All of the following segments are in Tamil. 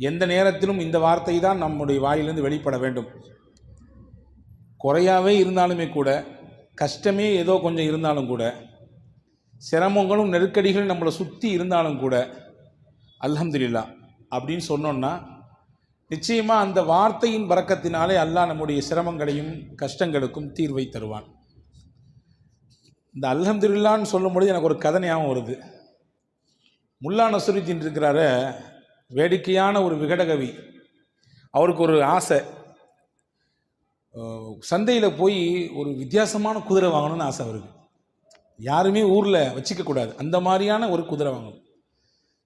எந்த நேரத்திலும் இந்த வார்த்தை தான் நம்முடைய வாயிலிருந்து வெளிப்பட வேண்டும். குறையாவே இருந்தாலுமே கூட, கஷ்டமே ஏதோ கொஞ்சம் இருந்தாலும் கூட, சிரமங்களும் நெருக்கடிகளும் நம்மளை சுற்றி இருந்தாலும் கூட, அல்ஹம்துலில்லாஹ் அப்படின்னு சொன்னோன்னா நிச்சயமாக அந்த வார்த்தையின் பரக்கத்தினாலே அல்லாஹ் நம்முடைய சிரமங்களையும் கஷ்டங்களுக்கும் தீர்வை தருவான். இந்த அல்ஹம்துலில்லாஹ்னு சொல்லும்பொழுது எனக்கு ஒரு கதை ஞாபகம் வருது. முல்லா நஸ்ருத்தீன் இருக்கிறார, வேடிக்கையான ஒரு விகடகவி. அவருக்கு ஒரு ஆசை, சந்தையில் போய் ஒரு வித்தியாசமான குதிரை வாங்கணும்னு ஆசை அவருக்கு. யாருமே ஊரில் வச்சுக்கக்கூடாது, அந்த மாதிரியான ஒரு குதிரை வாங்கணும்.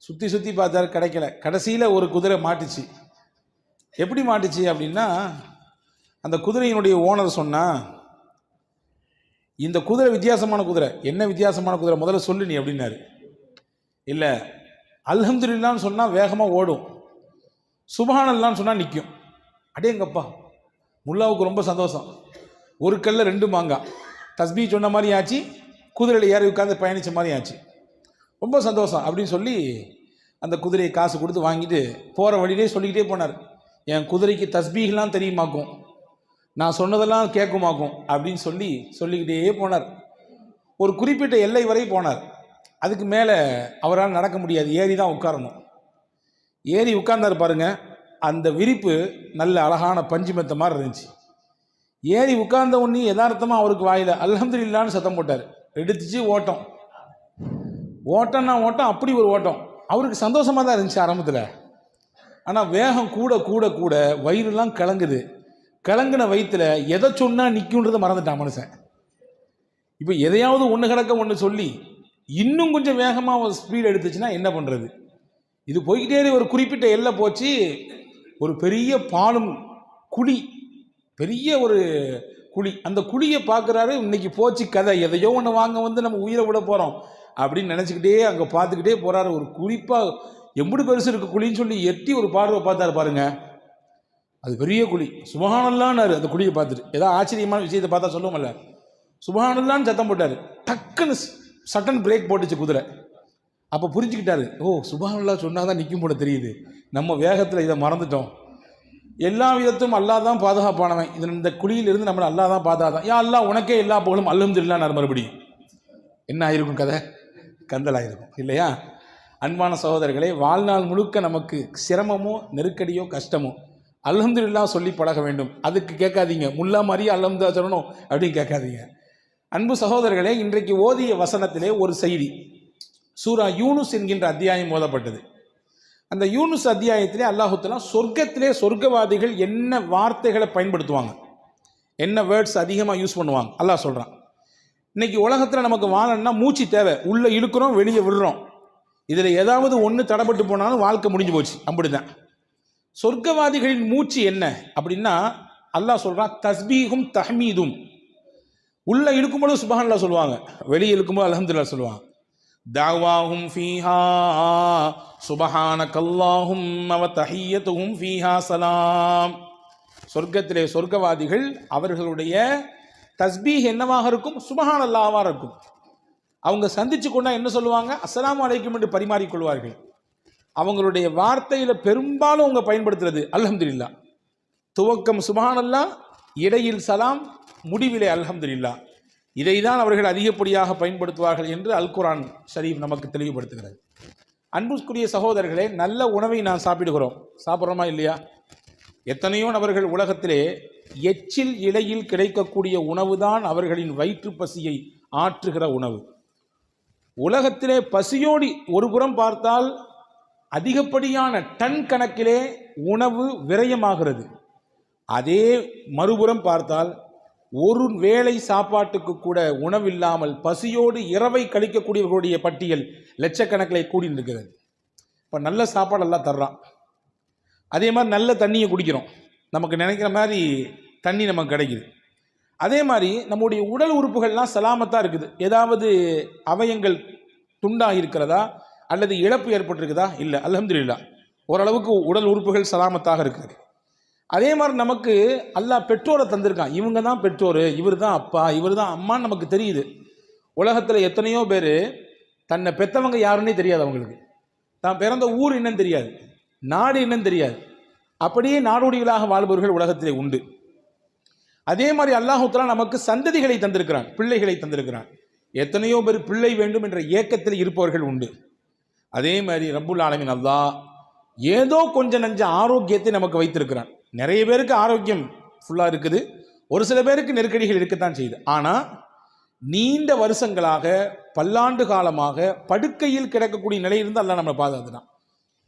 சுற்றி சுற்றி பார்த்தாரு, கிடைக்கல. கடைசியில் ஒரு குதிரை மாட்டுச்சு. எப்படி மாட்டுச்சு அப்படின்னா, அந்த குதிரையினுடைய ஓனர் சொன்னால், இந்த குதிரை வித்தியாசமான குதிரை. என்ன வித்தியாசமான குதிரை முதல்ல சொல்லு நீ அப்படின்னாரு. இல்லை, அல்ஹம்துலில்லாஹ்னு சொன்னால் வேகமாக ஓடும், சுப்ஹானல்லாஹ்னு சொன்னால் நிற்கும். அடேங்கப்பா, முல்லாவுக்கு ரொம்ப சந்தோஷம். ஒரு கல்ல ரெண்டு மாங்காய், தஸ்பீ சொன்ன மாதிரி ஆச்சு, குதிரையில் ஏறி உட்காந்து பயணித்த மாதிரி ஆச்சு. ரொம்ப சந்தோஷம் அப்படின்னு சொல்லி அந்த குதிரையை காசு கொடுத்து வாங்கிட்டு போகிற வழியிலே சொல்லிக்கிட்டே போனார், என் குதிரைக்கு தஸ்பீஹ்லாம் தெரியுமாக்கும், நான் சொன்னதெல்லாம் கேட்குமாக்கும் அப்படின்னு சொல்லிக்கிட்டே போனார். ஒரு குறிப்பிட்ட எல்லை வரை போனார். அதுக்கு மேலே அவரால் நடக்க முடியாது, ஏறி தான் உட்காரணும். ஏறி உட்கார்ந்தார் பாருங்க, அந்த விரிப்பு நல்ல அழகான பஞ்சு மெத்த மாதிரி இருந்துச்சு. ஏறி உட்கார்ந்த உடனே யதார்த்தமாக அவருக்கு வாயில் அல்ஹம்துலில்லாஹ்னு சத்தம் போட்டார். எடுத்துச்சு ஓட்டம். ஓட்டம்னா ஓட்டம், அப்படி ஒரு ஓட்டம். அவருக்கு சந்தோஷமாக தான் இருந்துச்சு ஆரம்பத்தில். ஆனால் வேகம் கூட கூட கூட வயிறுலாம் கலங்குது. கலங்கின வயிற்றுல எதை சொன்னால் நிற்குன்றதை மறந்துட்டான் மனுஷன். இப்போ எதையாவது ஒன்று கிடக்க ஒன்று சொல்லி இன்னும் கொஞ்சம் வேகமாக ஒரு ஸ்பீடு எடுத்துச்சுன்னா என்ன பண்ணுறது? இது போய்கிட்டே ஒரு குறிப்பிட்ட எல்லை போச்சு. ஒரு பெரிய பாலும் குழி, பெரிய ஒரு குழி. அந்த குழியை பார்க்குறாரு. இன்னைக்கு போச்சு கதை, எதையோ ஒன்று வாங்க வந்து நம்ம உயிரை விட போகிறோம் அப்படின்னு நினச்சிக்கிட்டே அங்கே பார்த்துக்கிட்டே போகிறாரு. ஒரு குறிப்பாக எம்புடு பெருசு இருக்கு குழின்னு சொல்லி எட்டி ஒரு பார்வை பார்த்தாரு பாருங்க. அது பெரிய குழி. சுப்ஹானல்லாஹ்னாரு அந்த குழியை பார்த்துட்டு. ஏதாவது ஆச்சரியமான விஷயத்தை பார்த்தா சொல்லுவோம்ல, சுப்ஹானல்லாஹ்னு சத்தம் போட்டார். டக்குன்னு சட்டன் பிரேக் போட்டுச்சு குதிரை. அப்போ புரிஞ்சுக்கிட்டாரு, ஓ சுப்ஹானல்லாஹ் சொன்னால் தான் நிற்கும் போல தெரியுது, நம்ம வேகத்தில் இதை மறந்துட்டோம். எல்லா விதத்தும் அல்லாஹ் தான் பாதுகாப்பானவன். இந்த குழியிலிருந்து நம்மளை அல்லாஹ் தான் பாதுகாத்தான். யா அல்லாஹ் உனக்கே எல்லா புகழும், அல்ஹம்துலில்லாஹ். மறுபடியும் என்ன ஆயிருக்கும் கதை? கந்தலாயிருக்கும் இல்லையா? அன்பான சகோதரர்களே, வாழ்நாள் முழுக்க நமக்கு சிரமமோ நெருக்கடியோ கஷ்டமோ அல்ஹம்துலில்லாஹ் சொல்லி பழக வேண்டும். அதுக்கு கேட்காதீங்க முல்லா மாதிரியே அல்ஹம்துலில்லாஹ் சொல்லணும் அப்படின்னு கேட்காதீங்க. அன்பு சகோதரர்களே, இன்றைக்கு ஓதிய வசனத்திலே ஒரு செய்தி. சூரா யூனுஸ் என்கின்ற அத்தியாயம் ஓதப்பட்டது. அந்த யூனுஸ் அத்தியாயத்திலே அல்லாஹ் தஆலா சொர்க்கத்திலே சொர்க்கவாதிகள் என்ன வார்த்தைகளை பயன்படுத்துவாங்க, என்ன வேர்ட்ஸ் அதிகமாக யூஸ் பண்ணுவாங்க அல்லாஹ் சொல்கிறான். இன்னைக்கு உலகத்தில் நமக்கு வாழணும்னா மூச்சு தேவை. உள்ளே இழுக்கிறோம், வெளியே விடுறோம். இதில் ஏதாவது ஒன்று தடைப்பட்டு போனாலும் வாழ்க்கை முடிஞ்சு போச்சு. அப்படிதான் சொர்க்கவாதிகளின் மூச்சு என்ன அப்படின்னா, அல்லாஹ் சொல்கிறான் தஸ்பீஹும் தஹ்மீதும். உள்ள இழுக்கும்போது சுப்ஹானல்லாஹ் சொல்லுவாங்க, வெளியே இழுக்கும்போது அல்ஹம்துலில்லாஹ் சொல்லுவாங்க. தஅவாஹும் ஃபீஹா சுப்ஹானக்கல்லாஹும்ம வ தஹிய்யத்துஹும் ஃபீஹா ஸலாம். சொர்க்கத்திலே சொர்க்கவாதிகள் அவர்களுடைய தஸ்பீஹ் என்னவாக இருக்கும்? சுப்ஹானல்லாஹ்வாக இருக்கும். அவங்க சந்திச்சு கொண்டா என்ன சொல்லுவாங்க? அஸ்ஸலாமு அலைக்கும் என்று பரிமாறிக்கொள்வார்கள். அவங்களுடைய வார்த்தையில் பெரும்பாலும் அவங்க பயன்படுத்துறது அல்ஹம்துலில்லாஹ். துவக்கம் சுப்ஹானல்லாஹ், இடையில் சலாம், முடிவிலே அல்ஹம்துலில்லாஹ். இதை தான் அவர்கள் அதிகப்படியாக பயன்படுத்துவார்கள் என்று அல் குர்ஆன் ஷரீஃப் நமக்கு தெளிவுபடுத்துகிறது. அன்புக்குரிய சகோதரர்களே, நல்ல உணவை நான் சாப்பிட்றோமா இல்லையா? எத்தனையோ நபர்கள் உலகத்திலே எச்சில் இலையில் கிடைக்கக்கூடிய உணவு தான் அவர்களின் வயிற்று பசியை ஆற்றுகிற உணவு. உலகத்திலே பசியோடி ஒரு புறம் பார்த்தால் அதிகப்படியான டன் கணக்கிலே உணவு விரயமாகிறது. அதே மறுபுறம் பார்த்தால் ஒரு வேளை சாப்பாட்டுக்கு கூட உணவில்லாமல் பசியோடு இரவை கழிக்கக்கூடியவர்களுடைய பட்டியல் லட்சக்கணக்கில் கூடி இருக்கிறது. இப்போ நல்ல சாப்பாடு எல்லாம் தர்றான், அதே மாதிரி நல்ல தண்ணியை குடிக்கிறோம், நமக்கு நினைக்கிற மாதிரி தண்ணி நமக்கு கிடைக்குது. அதே மாதிரி நம்முடைய உடல் உறுப்புகள்லாம் சலாமத்தாக இருக்குது. ஏதாவது அவயங்கள் துண்டாக இருக்கிறதா அல்லது இழப்பு ஏற்பட்டிருக்குதா? இல்லை, அல்ஹம்துலில்லாஹ் ஓரளவுக்கு உடல் உறுப்புகள் சலாமத்தாக இருக்குது. அதே மாதிரி நமக்கு அல்லாஹ் பெற்றோரை தந்திருக்கான். இவங்க தான் பெற்றோர், இவர் தான் அப்பா, இவர் தான் அம்மான்னு நமக்கு தெரியுது. உலகத்தில் எத்தனையோ பேர் தன்னை பெற்றவங்க யாருன்னே தெரியாது, அவங்களுக்கு தான் பிறந்த ஊர் என்னன்னு தெரியாது. நாடு என்னன்னு தெரியாது. அப்படியே நாடோடிகளாக வாழ்பவர்கள் உலகத்திலே உண்டு. அதே மாதிரி அல்லாஹ் தஆலா நமக்கு சந்ததிகளை தந்திருக்கிறான், பிள்ளைகளை தந்திருக்கிறான். எத்தனையோ பேர் பிள்ளை வேண்டும் என்ற ஏக்கத்தில் இருப்பவர்கள் உண்டு. அதே மாதிரி ரப்புல் ஆலமீன் அல்லாஹ் ஏதோ கொஞ்சம் நஞ்ச ஆரோக்கியத்தை நமக்கு வைத்திருக்கிறான். நிறைய பேருக்கு ஆரோக்கியம் ஃபுல்லாக இருக்குது, ஒரு சில பேருக்கு நெருக்கடிகள் இருக்கத்தான் செய்யுது. ஆனால் நீண்ட வருஷங்களாக பல்லாண்டு காலமாக படுக்கையில் கிடக்கக்கூடிய நிலையிலிருந்து அல்லாஹ் நம்மளை பாதுகாத்துட்டான்.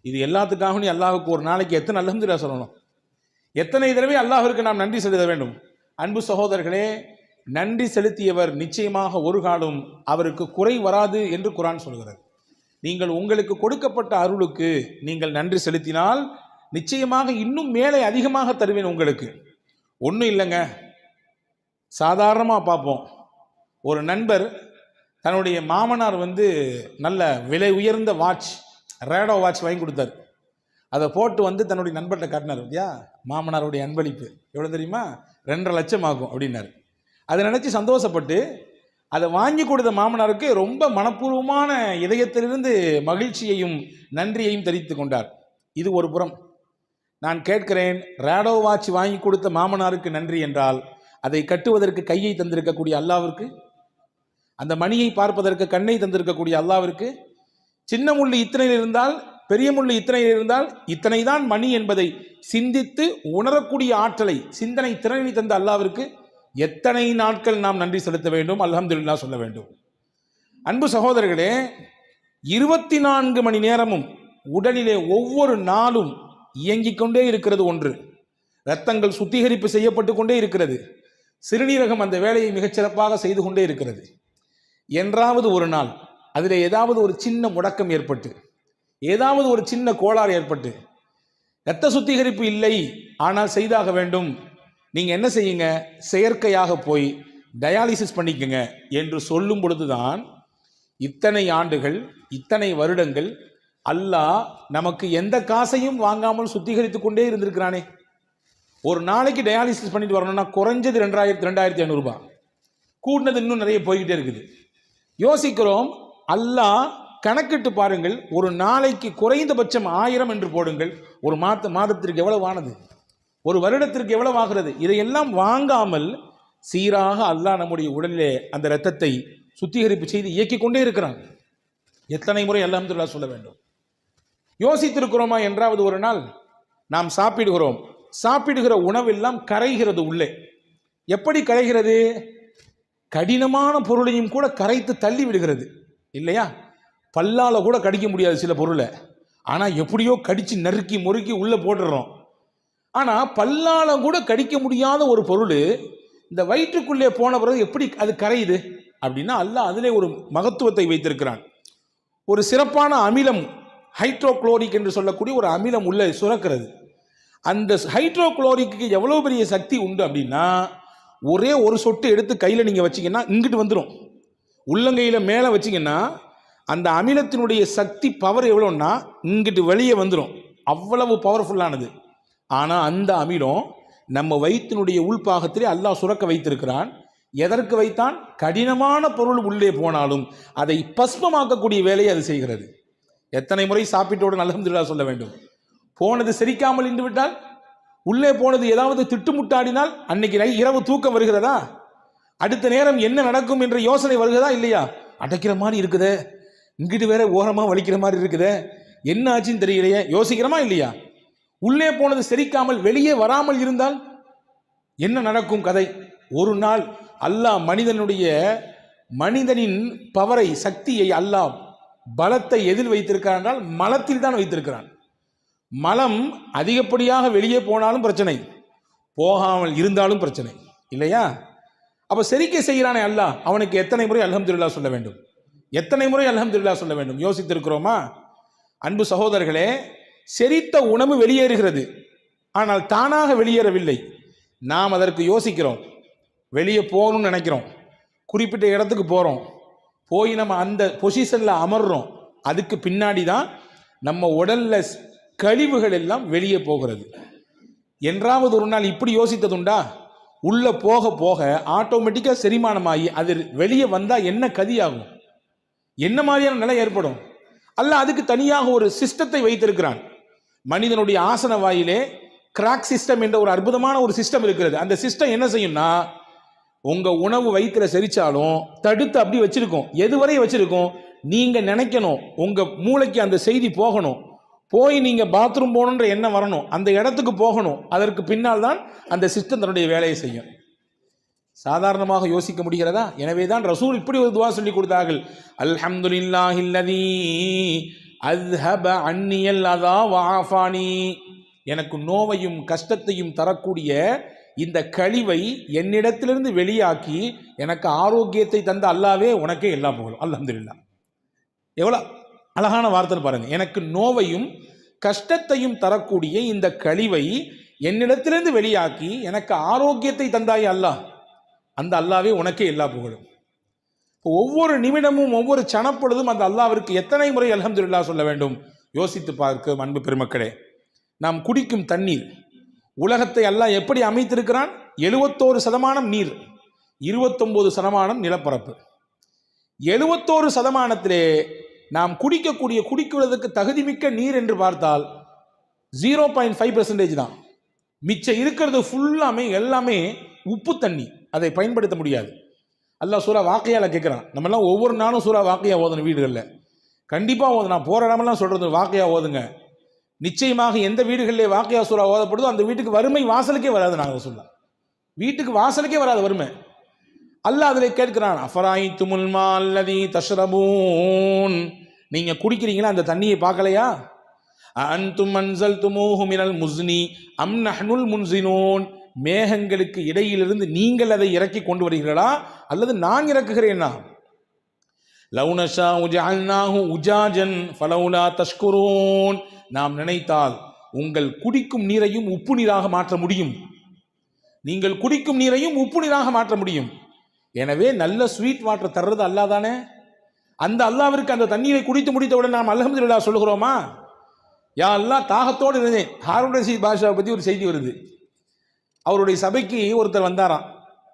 இது எல்லாத்துக்காகவும் அல்லாஹுக்கு ஒரு நாளைக்கு எத்தனை அல்ஹம்துலில்லாஹ் சொல்லணும், எத்தனை தடவை அல்லாஹ்விற்கு நாம் நன்றி செலுத்த வேண்டும். அன்பு சகோதரர்களே, நன்றி செலுத்தியவர் நிச்சயமாக ஒரு காலம் அவருக்கு குறை வராது என்று குர்ஆன் சொல்கிறது. நீங்கள் உங்களுக்கு கொடுக்கப்பட்ட அருளுக்கு நீங்கள் நன்றி செலுத்தினால் நிச்சயமாக இன்னும் மேலே அதிகமாக தருவேன் உங்களுக்கு. ஒன்றும் இல்லைங்க, சாதாரணமாக பார்ப்போம். ஒரு நண்பர் தன்னுடைய மாமனார் நல்ல விலை உயர்ந்த வாட்ச், ரேடோ வாட்ச் வாங்கி கொடுத்தார். அதை போட்டு தன்னுடைய நண்பர்கிட்ட காட்டினார். இல்லையா, மாமனாருடைய அன்பளிப்பு எவ்வளோ தெரியுமா, 2.5 லட்சம் ஆகும் அப்படின்னாரு. அதை நினச்சி சந்தோஷப்பட்டு அதை வாங்கி கொடுத்த மாமனாருக்கு ரொம்ப மனப்பூர்வமான இதயத்திலிருந்து மகிழ்ச்சியையும் நன்றியையும் தெரிவித்து கொண்டார். இது ஒரு புறம். நான் கேட்கிறேன், ரேடோ வாட்ச் வாங்கி கொடுத்த மாமனாருக்கு நன்றி என்றால் அதை கட்டுவதற்கு கையை தந்திருக்கக்கூடிய அல்லாவிற்கு, அந்த மணியை பார்ப்பதற்கு கண்ணை தந்திருக்கக்கூடிய அல்லாவிற்கு, சின்ன முள்ளு இத்தனையில் இருந்தால் பெரிய முள்ளு இத்தனையில் இருந்தால் இத்தனை தான் மணி என்பதை சிந்தித்து உணரக்கூடிய ஆற்றலை, சிந்தனை திறனை தந்த அல்லாவிற்கு எத்தனை நாட்கள் நாம் நன்றி செலுத்த வேண்டும், அல்ஹம்துலில்லாஹ் சொல்ல வேண்டும். அன்பு சகோதரர்களே, 24 மணி நேரமும் உடலிலே ஒவ்வொரு நாளும் இயங்கிக் கொண்டே இருக்கிறது ஒன்று. இரத்தங்கள் சுத்திகரிப்பு செய்யப்பட்டு கொண்டே இருக்கிறது. சிறுநீரகம் அந்த வேலையை மிகச்சிறப்பாக செய்து கொண்டே இருக்கிறது. என்றாவது ஒரு நாள் அதில் ஏதாவது ஒரு சின்ன முடக்கம் ஏற்பட்டு, ஏதாவது ஒரு சின்ன கோளாறு ஏற்பட்டு, இரத்த சுத்திகரிப்பு இல்லை ஆனால் செய்தாக வேண்டும், நீங்கள் என்ன செய்யுங்க, செயற்கையாக போய் டயாலிசிஸ் பண்ணிக்கங்க என்று சொல்லும் பொழுதுதான் இத்தனை ஆண்டுகள், இத்தனை வருடங்கள் அல்லாஹ் நமக்கு எந்த காசையும் வாங்காமல் சுத்திகரித்து கொண்டே இருந்திருக்கிறானே. ஒரு நாளைக்கு டயாலிசிஸ் பண்ணிட்டு வரணும்னா குறைஞ்சது 2500 ரூபாய், கூட்டினது இன்னும் நிறைய போய்கிட்டே இருக்குது. யோசிக்கிறோம், அல்லாஹ் கணக்கிட்டு பாருங்கள், ஒரு நாளைக்கு குறைந்தபட்சம் 1000 என்று போடுங்கள், ஒரு மாதத்திற்கு எவ்வளவு ஆனது, ஒரு வருடத்திற்கு எவ்வளவு ஆகிறது. இதையெல்லாம் வாங்காமல் சீராக அல்லாஹ் நம்முடைய உடலிலே அந்த இரத்தத்தை சுத்திகரிப்பு செய்து இயக்கிக் கொண்டே இருக்கிறான். எத்தனை முறை அல்ஹம்துலில்லாஹ் சொல்ல வேண்டும். யோசித்திருக்கிறோமா? என்றாவது ஒரு நாள் நாம் சாப்பிடுகிறோம், சாப்பிடுகிற உணவெல்லாம் கரைகிறது உள்ளே. எப்படி கரைகிறது? கடினமான பொருளையும் கூட கரைத்து தள்ளி விடுகிறது இல்லையா? பல்லால கூட கடிக்க முடியாது சில பொருளை, ஆனால் எப்படியோ கடிச்சு நறுக்கி முறுக்கி உள்ளே போட்டுடுறோம். ஆனால் பல்லால கூட கடிக்க முடியாத ஒரு பொருள் இந்த வயிற்றுக்குள்ளே போன பிறகு எப்படி அது கரையுது அப்படின்னா, அல்லாஹ் அதிலே ஒரு மகத்துவத்தை வைத்திருக்கிறான். ஒரு சிறப்பான அமிலம், ஹைட்ரோக்ளோரிக் என்று சொல்லக்கூடிய ஒரு அமிலம் உள்ளே சுரக்கிறது. அந்த ஹைட்ரோக்ளோரிக்கு எவ்வளோ பெரிய சக்தி உண்டு அப்படின்னா, ஒரே ஒரு சொட்டு எடுத்து கையில் நீங்கள் வச்சிங்கன்னா இங்கிட்டு வந்துடும். உள்ளங்கையில் மேலே வச்சிங்கன்னா அந்த அமிலத்தினுடைய சக்தி பவர் எவ்வளோன்னா இங்கிட்டு வெளியே வந்துடும். அவ்வளவு பவர்ஃபுல்லானது. ஆனால் அந்த அமிலம் நம்ம வயிற்றினுடைய உள்பாகத்திலே அல்லாஹ் சுரக்க வைத்திருக்கிறான். எதற்கு வைத்தான்? கடினமான பொருள் உள்ளே போனாலும் அதை பஸ்மமாக்கக்கூடிய வேலையை அது செய்கிறது. எத்தனை முறை சாப்பிட்டோடு அல்ஹம்துலில்லாஹ் சொல்ல வேண்டும். போனது செரிக்காமல் இன்று விட்டால், உள்ளே போனது ஏதாவது திட்டுமுட்டாடினால் அன்னைக்கு இரவு தூக்கம் வருகிறதா? அடுத்த நேரம் என்ன நடக்கும் என்ற யோசனை வருகிறதா இல்லையா? அடைக்கிற மாதிரி இருக்குதே, இங்கிட்டு வேற ஓரமாக வலிக்கிற மாதிரி இருக்குதே, என்ன ஆச்சுன்னு தெரியலையே, யோசிக்கிறோமா இல்லையா? உள்ளே போனது செரிக்காமல் வெளியே வராமல் இருந்தால் என்ன நடக்கும் கதை? ஒரு நாள் அல்லாஹ் மனிதனின் பவரை, சக்தியை, அல்லாஹ் பலத்தை எதில் வைத்திருக்கிறான் என்றால் மலத்தில் தான் வைத்திருக்கிறான். மலம் அதிகப்படியாக வெளியே போனாலும் பிரச்சனை, போகாமல் இருந்தாலும் பிரச்சனை இல்லையா? அப்போ செரிக்க செய்கிறானே அல்லாஹ், அவனுக்கு எத்தனை முறை அல்ஹம்துலில்லாஹ் சொல்ல வேண்டும், எத்தனை முறை அல்ஹம்துலில்லாஹ் சொல்ல வேண்டும்? யோசித்திருக்கிறோமா? அன்பு சகோதரர்களே, செரித்த உணவு வெளியேறுகிறது, ஆனால் தானாக வெளியேறவில்லை. நாம் அதற்கு யோசிக்கிறோம், வெளியே போகணும்னு நினைக்கிறோம், குறிப்பிட்ட இடத்துக்கு போகிறோம், போய் நம்ம அந்த பொசிஷனில் அமர்றோம். அதுக்கு பின்னாடி தான் நம்ம உடல்ல கழிவுகள் எல்லாம் வெளியே போகிறது. என்றாவது ஒரு நாள் இப்படி யோசித்ததுண்டா? உள்ளே போக போக ஆட்டோமேட்டிக்காக செரிமானமாகி அது வெளியே வந்தால் என்ன கதியாகும், என்ன மாதிரியான நிலை ஏற்படும்? அல்ல அதுக்கு தனியாக ஒரு சிஸ்டத்தை வைத்திருக்கிறான். மனிதனுடைய ஆசன வாயிலே கிராக் சிஸ்டம் என்ற ஒரு அற்புதமான ஒரு சிஸ்டம் இருக்கிறது. அந்த சிஸ்டம் என்ன செய்யும்னா, உங்க உணவு வயிற்றுல செரிச்சாலும் தடுத்து அப்படி வச்சிருக்கோம். எதுவரை வச்சிருக்கோம்? நீங்க நினைக்கணும், உங்க மூளைக்கு அந்த செய்தி போகணும், போய் நீங்க பாத்ரூம் போகணுன்ற எண்ணம் வரணும், அந்த இடத்துக்கு போகணும். அதற்கு பின்னால் தான் அந்த சிஸ்டம் தன்னுடைய வேலையை செய்யும். சாதாரணமாக யோசிக்க முடிகிறதா? எனவே தான் ரசூல் இப்படி ஒரு துவா சொல்லி கொடுத்தார்கள். அல்ஹம்துலில்லாஹில்லதீ அஸ்ஹப அன்னியல் அதா வஆஃபானி. எனக்கு நோவையும் கஷ்டத்தையும் தரக்கூடிய இந்த கழிவை என்னிடத்திலிருந்து வெளியாக்கி எனக்கு ஆரோக்கியத்தை தந்த அல்லாவே உனக்கே எல்லா புகழும். அல்ஹம்துலில்லாஹ். எவ்வளோ அழகான வார்த்தை பாருங்க. எனக்கு நோவையும் கஷ்டத்தையும் தரக்கூடிய இந்த கழிவை என்னிடத்திலிருந்து வெளியாக்கி எனக்கு ஆரோக்கியத்தை தந்தாய் அல்லாஹ், அந்த அல்லாவே உனக்கே எல்லா புகழும். ஒவ்வொரு நிமிடமும் ஒவ்வொரு சனப்பொழுதும் அந்த அல்லாவிற்கு எத்தனை முறை அல்ஹம்துலில்லாஹ் சொல்ல வேண்டும்? யோசித்து பார்க்க அன்பு பெருமக்களே. நாம் குடிக்கும் தண்ணீர், உலகத்தை அல்லாஹ் எப்படி அமைத்திருக்கிறான்? 71% நீர், 29% நிலப்பரப்பு. 71%, நாம் குடிக்குவதற்கு தகுதிமிக்க நீர் என்று பார்த்தால் 0.5% தான். மிச்சம் இருக்கிறது ஃபுல்லாமே எல்லாமே உப்பு தண்ணி, அதை பயன்படுத்த முடியாது. அல்லாஹ் சூரா வாக்கையால கேட்குறான். நம்மெல்லாம் ஒவ்வொரு நாளும் சூரா வாக்கையா ஓதணும் வீடுகளில், கண்டிப்பாக ஓது. நான் போகிற இடமெல்லாம் சொல்கிறது வாக்கையா ஓதுங்க. நிச்சயமாக எந்த வீடுகளிலே வாக்கையா சூரா ஓதப்படுதோ அந்த வீட்டுக்கு வறுமை வாசலுக்கே வராது. நாங்கள் சொல்ல வீட்டுக்கு வாசலுக்கே வராது வறுமை. அல்லாஹ் அதில் கேட்கிறான், அஃபராய்துமுல் மா அல்லதீ தஷ்ரபூன். நீங்கள் குடிக்கிறீங்களா அந்த தண்ணியை பார்க்கலையா? அன்தும் அன்ஸல்துமூஹு மினல் முஸ்னி அம் நஹ்னுல் முன்ஸினூன். மேகங்களுக்கு இடையிலிருந்து நீங்கள் அதை இறக்கி கொண்டு வருகிறீர்களா அல்லது நான் இறக்குகிறேனா? லவ் நஷாஉ ஜஅல்நாஹு உஜாஜன் ஃபலௌலா தஷ்குரூன். நாம் நினைத்தால் உங்கள் குடிக்கும் நீரையும் உப்பு நீராக மாற்ற முடியும். நீங்கள் குடிக்கும் நீரையும் உப்பு நீராக மாற்ற முடியும். எனவே நல்ல ஸ்வீட் வாட்டர் தர்றது அல்லாஹ் தானே. அந்த அல்லாஹ்விற்கு அந்த தண்ணீரை குடித்து முடித்தவுடன் நாம் அல்ஹம்துலில்லாஹ் சொல்கிறோமா? யா அல்லாஹ், தாகத்தோடு இருந்தேன். ஹாரூன் ரஷீத் பாஷாவை பற்றி ஒரு செய்தி வருது. அவருடைய சபைக்கு ஒருத்தர் வந்தாராம்,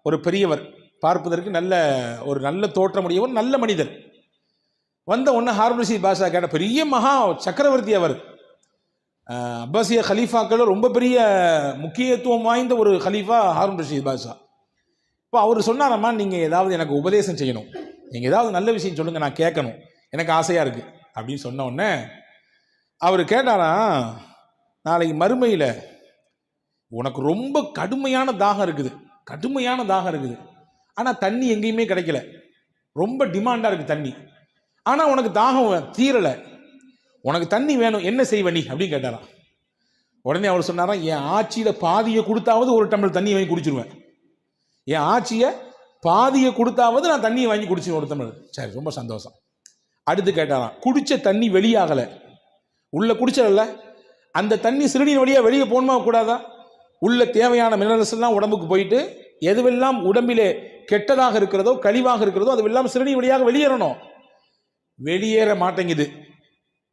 ஒரு பெரியவர், பார்ப்பதற்கு நல்ல தோற்றமுடையவர், நல்ல மனிதர். வந்த உடனே ஹாரூன் ரஷீத் பாஷா கேட்ட, பெரிய மகா சக்கரவர்த்தி அவர், அப்பாசிய ஹலீஃபாக்கள் ரொம்ப பெரிய முக்கியத்துவம் வாய்ந்த ஒரு ஹலீஃபா ஹாரூன் ரஷீத் பாஷா. இப்போ அவர் சொன்னாரம்மா, நீங்கள் ஏதாவது எனக்கு உபதேசம் செய்யணும், நீங்கள் ஏதாவது நல்ல விஷயம் சொல்லுங்கள், நான் கேட்கணும், எனக்கு ஆசையாக இருக்குது அப்படின்னு சொன்ன உடனே அவர் கேட்டாராம், நாளைக்கு மறுமையில் உனக்கு ரொம்ப கடுமையான தாகம் இருக்குது, ஆனால் தண்ணி எங்கேயுமே கிடைக்கல, ரொம்ப டிமாண்டாக இருக்குது தண்ணி, ஆனால் உனக்கு தாகம் தீரலை, உனக்கு தண்ணி வேணும், என்ன செய்வ நீ அப்படின்னு கேட்டாராம். உடனே அவர் சொன்னாராம், என் ஆட்சியில் பாதியை கொடுத்தாவது ஒரு டம்ளர் தண்ணி வாங்கி குடிச்சிருவேன், என் ஆட்சியை பாதியை கொடுத்தாவது நான் தண்ணியை வாங்கி குடிச்சிருவேன் ஒரு டம்ளர். சரி, ரொம்ப சந்தோஷம். அடுத்து கேட்டாராம், குடித்த தண்ணி வெளியாகலை, உள்ள குடிச்சல அந்த தண்ணி சிறுநீர் வழியாக வெளியே போகணுமா கூடாதா? உள்ள தேவையான மினரல்ஸ் எல்லாம் உடம்புக்கு போயிட்டு எதுவெல்லாம் உடம்பிலே கெட்டதாக இருக்கிறதோ கழிவாக இருக்கிறதோ அதுவெல்லாம் சிறுநீர் வழியாக வெளியேறணும். வெளியேற மாட்டேங்குது,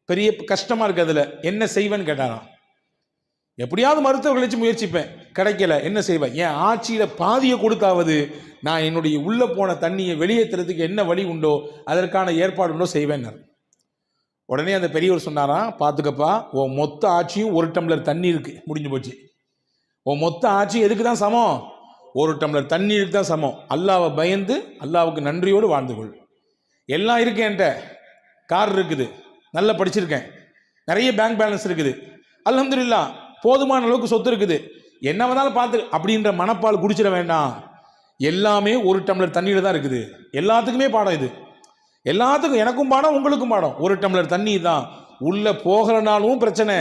பெரிய கஷ்டமா இருக்கு, அதுல என்ன செய்வேன்னு கேட்டாராம். எப்படியாவது மருத்துவர்கள் வச்சு முயற்சிப்பேன், கிடைக்கல, என்ன செய்வேன்? என் ஆட்சியில பாதியை கொடுத்தாவது நான் என்னுடைய உள்ள போன தண்ணியை வெளியேற்றுறதுக்கு என்ன வழி உண்டோ அதற்கான ஏற்பாடு உண்டோ செய்வேன். உடனே அந்த பெரியவர் சொன்னாராம், பார்த்துக்கப்பா, உன் மொத்த ஆட்சியும் ஒரு டம்ளர் தண்ணி இருக்கு, முடிஞ்சு போச்சு. உன் மொத்த ஆட்சி எதுக்கு தான் சமம்? ஒரு டம்ளர் தண்ணீருக்கு தான் சமம். அல்லாவை பயந்து அல்லாவுக்கு நன்றியோடு வாழ்ந்து கொள். எல்லாம் இருக்கு, என்கிட்ட கார் இருக்குது, நல்லா படிச்சிருக்கேன், நிறைய பேங்க் பேலன்ஸ் இருக்குது, அல்ஹம்துலில்லாஹ் போதுமான அளவுக்கு சொத்து இருக்குது, என்ன வேணாலும் பார்த்து அப்படின்ற மனப்பால் குடிச்சிட வேண்டாம். எல்லாமே ஒரு டம்ளர் தண்ணியில் தான் இருக்குது. எல்லாத்துக்குமே பாடம் இது, எல்லாத்துக்கும், எனக்கும் பாடம் உங்களுக்கும் பாடம். ஒரு டம்ளர் தண்ணி தான், உள்ள போகலனாலும் பிரச்சனை,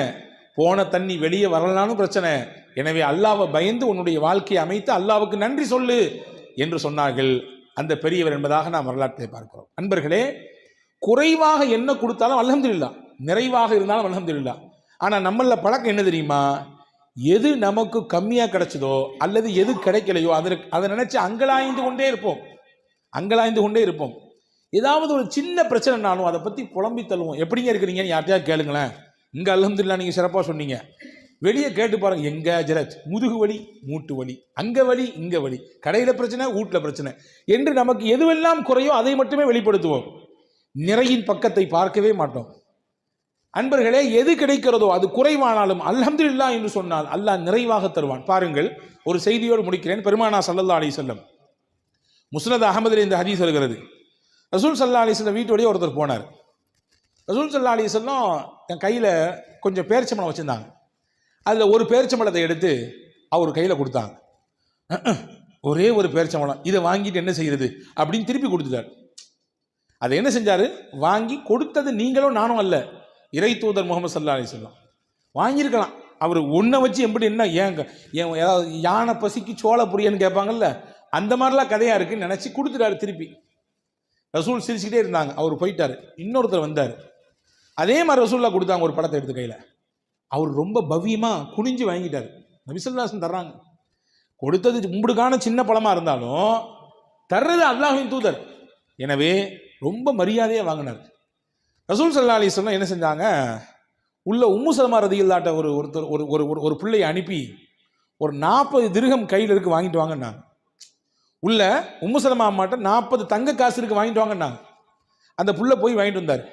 போன தண்ணி வெளியே வரலனாலும் பிரச்சனை. எனவே அல்லாவை பயந்து உன்னுடைய வாழ்க்கையை அமைத்து அல்லாவுக்கு நன்றி சொல்லு என்று சொன்னார்கள் அந்த பெரியவர் என்பதாக நாம் வரலாற்றை பார்க்கிறோம். அன்பர்களே, குறைவாக என்ன கொடுத்தாலும் அல்ஹம்துலில்லாஹ், நிறைவாக இருந்தாலும் அல்ஹம்துலில்லாஹ். ஆனால் நம்மள பழக்கம் என்ன தெரியுமா? எது நமக்கு கம்மியாக கிடைச்சதோ அல்லது எது கிடைக்கலையோ அதை நினைச்சு அங்கலாய்ந்து கொண்டே இருப்போம். ஏதாவது ஒரு சின்ன பிரச்சனைனாலும் அதை பற்றி புலம்பி தள்ளுவோம். எப்படிங்க இருக்கிறீங்கன்னு யார்ட்டையாவது கேளுங்களேன். இங்கே அல்ஹம்துலில்லாஹ் நீங்கள் சிறப்பாக சொன்னீங்க, வெளியே கேட்டு பாருங்க, எங்க ஜரத், முதுகு வலி, மூட்டு வலி, அங்க வலி, இங்க வலி, கடையில பிரச்சனை, வீட்டில் பிரச்சனை என்று நமக்கு எதுவெல்லாம் குறையோ அதை மட்டுமே வெளிப்படுத்துவோம். நிறையின் பக்கத்தை பார்க்கவே மாட்டோம். அன்பர்களே, எது கிடைக்கிறதோ அது குறைவானாலும் அல்ஹம்துலில்லாஹ் என்று சொன்னால் அல்லாஹ் நிறைவாக தருவான். பாருங்கள், ஒரு செய்தியோடு முடிக்கிறேன். பெருமானா ஸல்லல்லாஹு அலைஹி வஸல்லம், முஸ்னத் அஹமதில் இந்த ஹதீஸ் வருகிறது. ரசூல் ஸல்லல்லாஹு அலைஹி வஸல்லம் வீட்டோடய ஒருத்தர் போனார். ரசூல் ஸல்லல்லாஹு அலைஹி வஸல்லம் என் கையில் கொஞ்சம் பேரிச்சம்பழம் வச்சுருந்தாங்க. அதில் ஒரு பேரிச்சம்பழத்தை எடுத்து அவர் கையில் கொடுத்தாங்க. ஒரே ஒரு பேரிச்சம்பழம், இதை வாங்கிட்டு என்ன செய்கிறது அப்படின்னு திருப்பி கொடுத்துட்டார். அதை என்ன செஞ்சார்? வாங்கி கொடுத்தது நீங்களும் நானும் அல்ல, இறை தூதர் முகமது ஸல்லல்லாஹு அலைஹி வஸல்லம். வாங்கியிருக்கலாம். அவர் ஒன்றை வச்சு எப்படி என்ன ஏங்க ஏதாவது யானை பசிக்கு சோள புரியன்னு கேட்பாங்கல்ல, அந்த மாதிரிலாம் கதையாக இருக்குன்னு நினச்சி கொடுத்துட்டாரு திருப்பி. ரசூல் சிரிச்சுக்கிட்டே இருந்தாங்க. அவர் போயிட்டார். இன்னொருத்தர் வந்தார். அதே மாதிரி ரசூல்லா கொடுத்தாங்க ஒரு பழத்தை எடுத்து கையில். அவர் ரொம்ப பவ்யமாக குனிஞ்சு வாங்கிட்டார். நபி ஸல்லல்லாஹு அலைஹி வஸல்லம் தர்றாங்க. கொடுத்தது உங்களுக்கான சின்ன பழமாக இருந்தாலும் தர்றது அல்லாஹ்வின் தூதர். எனவே ரொம்ப மரியாதையாக வாங்கினார். ரசூல் ஸல்லல்லாஹு அலைஹி வஸல்லம் என்ன செஞ்சாங்க? உள்ள உம்மு சலமா ரதியல்லாஹு ஒருத்தர் ஒரு பிள்ளையை அனுப்பி ஒரு 40 திர்ஹம் கையில் இருக்கு வாங்கிட்டு வாங்கினாங்க. உள்ள உம்மு சலமா அம்மாட்ட 40 தங்க காசு இருக்கு வாங்கிட்டு வாங்கினாங்க. அந்த புள்ள போய் வாங்கிட்டு வந்தார்.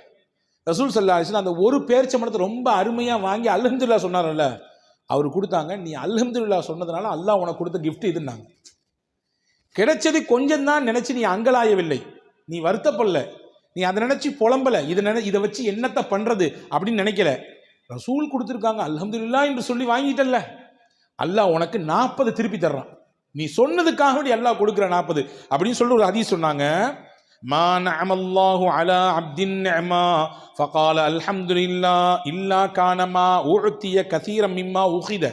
ரசூல் ஸல்லல்லாஹு அலைஹி வஸல்லம் அந்த ஒரு பேரிச்சம்பழத்தை ரொம்ப அருமையாக வாங்கி அல்ஹம்துலில்லாஹ் சொன்னார்ல, அவர் கொடுத்தாங்க. நீ அல்ஹம்துலில்லாஹ் சொன்னதுனால அல்லாஹ் உனக்கு கொடுத்த கிஃப்ட் இதுன்னாங்க. கிடைச்சது கொஞ்சம் தான் நினைச்சு நீ அங்கலாயவில்லை, நீ வருத்தப்படல, நீ அதை நினைச்சு புலம்பல, இதை வச்சு என்னத்தை பண்றது அப்படின்னு நினைக்கல. ரசூல் கொடுத்துருக்காங்க அல்ஹம்துலில்லாஹ் என்று சொல்லி வாங்கிட்டல்ல, அல்லாஹ் உனக்கு 40 திருப்பி தர்றான். நீ சொன்னதுக்காக வேண்டி அல்லாஹ் கொடுக்குற 40 அப்படின்னு சொல்லி ஒரு ஹதீஸ் சொன்னாங்க. மா நஅமல்லாஹு அலா அப்தின் நிஅமா ஃபகால அல்ஹம்துலில்லாஹ் இல்லா கானமா உஅதிய கஸீரம் மிம்மா உகித.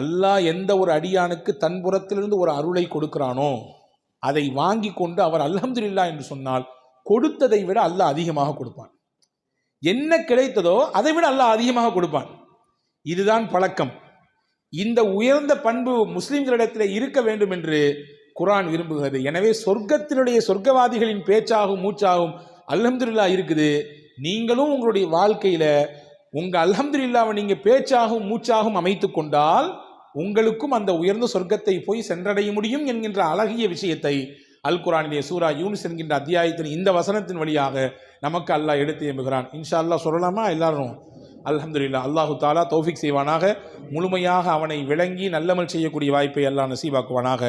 அல்லாஹ் எந்த ஒரு அடியானுக்கு தன் புறத்திலிருந்து ஒரு அருளை கொடுக்கிறானோ அதை வாங்கி கொண்டு அவர் அல்ஹம்துலில்லாஹ் என்று சொன்னால் கொடுத்ததை விட அல்லாஹ் அதிகமாக கொடுப்பான். என்ன கிடைத்ததோ அதை விட அல்லாஹ் அதிகமாக கொடுப்பான். இதுதான் பழக்கம். இந்த உயர்ந்த பண்பு முஸ்லிம்களிடத்தில் இருக்க வேண்டும் என்று குர்ஆன் விரும்புகிறது. எனவே சொர்க்கத்தினுடைய சொர்க்கவாதிகளின் பேச்சாகும் மூச்சாகும் அல்ஹம்துலில்லாஹ் இருக்குது. நீங்களும் உங்களுடைய வாழ்க்கையில உங்க அல்ஹம்துலில்லாஹ்வை நீங்க பேச்சாகும் மூச்சாகும் அமைத்து கொண்டால் உங்களுக்கும் அந்த உயர்ந்த சொர்க்கத்தை போய் சென்றடைய முடியும் என்கின்ற அழகிய விஷயத்தை அல் குர்ஆனிலே சூரா யூனுஸ் என்கின்ற அத்தியாயத்தின் இந்த வசனத்தின் வழியாக நமக்கு அல்லாஹ் எடுத்து எம்புகிறான். இன்ஷா அல்லாஹ் சொல்லலாமா எல்லாரும்? அல்ஹம்துலில்லாஹ். அல்லாஹு தாலா தௌஃபீக் செய்வானாக. முழுமையாக அவனை விளங்கி நல்லமல் செய்யக்கூடிய வாய்ப்பை அல்லாஹ் நசீபாக்குவானாக.